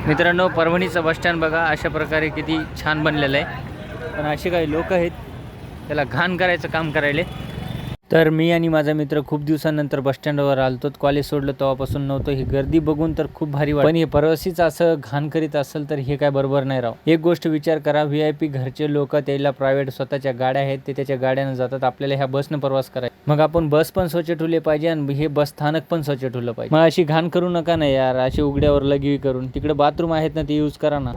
मित्रांनो, परभणीचं बसस्टँड बघा अशा प्रकारे किती छान बनलेलं आहे. पण असे काही लोक आहेत त्याला घाण करायचं काम करायले. तर मी आणि माझा मित्र खूप दिवसानंतर बसस्टँडवर आलतो. कॉलेज सोडलं तेव्हापासून नव्हतं. ही गर्दी बघून तर खूप भारी वाटतं. पण हे परवासीच असं घाण करीत असेल तर हे काय बरोबर नाही राव. एक गोष्ट विचार करा, VIP घरचे लोक त्याला प्रायव्हेट स्वतःच्या गाड्या आहेत, ते त्याच्या गाड्यानं जातात. आपल्याला ह्या बसनं प्रवास करायचा, मग आपण बस पण स्वच्छ ठेवले पाहिजे आणि हे बस स्थानक पण स्वच्छ ठेवलं पाहिजे. मग अशी घाण करू नका ना यार, अशी उघड्यावर लगी करून. तिकडे बाथरूम आहेत ना, ते यूज करा ना.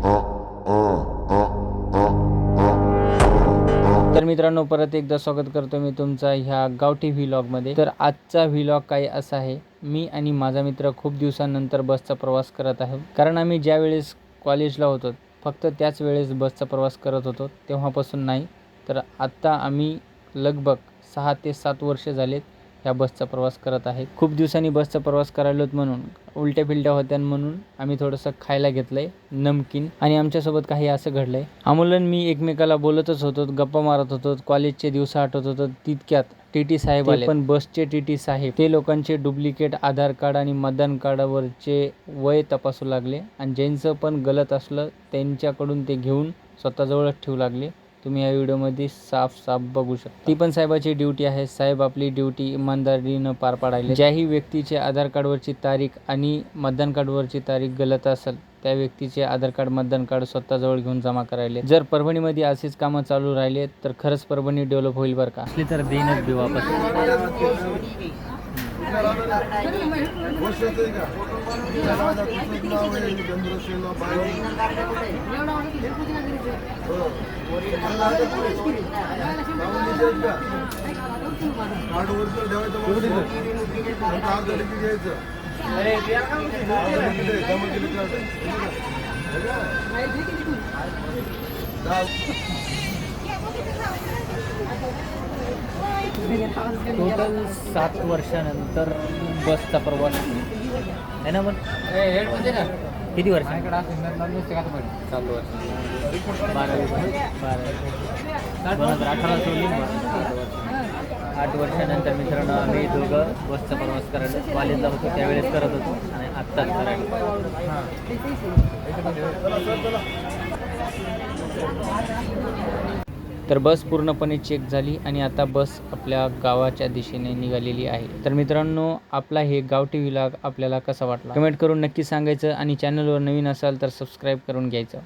तर मित्रांनो, परत एकदा स्वागत करतो मी तुमचा ह्या गावठी व्लॉगमध्ये. तर आजचा व्लॉग काय असा आहे, मी आणि माझा मित्र खूप दिवसानंतर बसचा प्रवास करत आहोत. कारण आम्ही ज्या वेळेस कॉलेजला होतो फक्त त्याच वेळेस बसचा प्रवास करत होतो, तेव्हापासून नाही. तर आत्ता आम्ही लगभग 6 ते 7 वर्ष झालेत ह्या बसचा प्रवास करत आहे. खूप दिवसांनी बसचा प्रवास करायलोत म्हणून उलट्या फिलट्या होत्या म्हणून आम्ही थोडंसं खायला घेतलंय नमकीन. आणि आमच्यासोबत काही असं घडलंय. अमोलन मी एकमेकाला बोलतच होतो, गप्पा मारत होतो, कॉलेजचे दिवस आठवत होतो. तितक्यात TT साहेब आले. पण बसचे TT साहेब ते लोकांचे डुप्लिकेट आधार कार्ड आणि मतदान कार्डावरचे वय तपासू लागले आणि ज्यांचं पण गलत असलं त्यांच्याकडून ते घेऊन स्वतःजवळच ठेवू लागले. तुम्ही या व्हिडिओमध्ये साफ बघू शकता. ती पण साहेबाची ड्युटी आहे. साहेब आपली ड्युटी इमानदारीनं पार पाडायले. ज्याही व्यक्तीचे आधार कार्डवरची तारीख आणि मतदान कार्डवरची तारीख गलत असेल त्या व्यक्तीचे आधार कार्ड मतदान कार्ड स्वतःजवळ घेऊन जमा करायले. जर परभणीमध्ये असेच कामं चालू राहिले तर खरंच परभणी डेव्हलप होईल बरं का. असली तर देईनच देऊ वापस. टोटल 7 वर्षानंतर बसचा प्रवास आहे ना. पण किती वर्ष? 7 वर्ष. 2018 सोडली. 8 वर्षानंतर मित्रांनो आम्ही दोघं बसचा प्रवास करायला कॉलेजला होतो त्यावेळेस करत होतो आणि आत्ताच करायला. तर बस पूर्णपणे चेक झाली आणि आता बस आपल्या गावाच्या दिशेने निघालेली आहे. तर मित्रांनो, आपला हे गावठी व्लॉग आपल्याला कसा वाटला कमेंट करून नक्की सांगायचं आणि चॅनलवर नवीन असाल तर सबस्क्राईब करून घ्यायचं.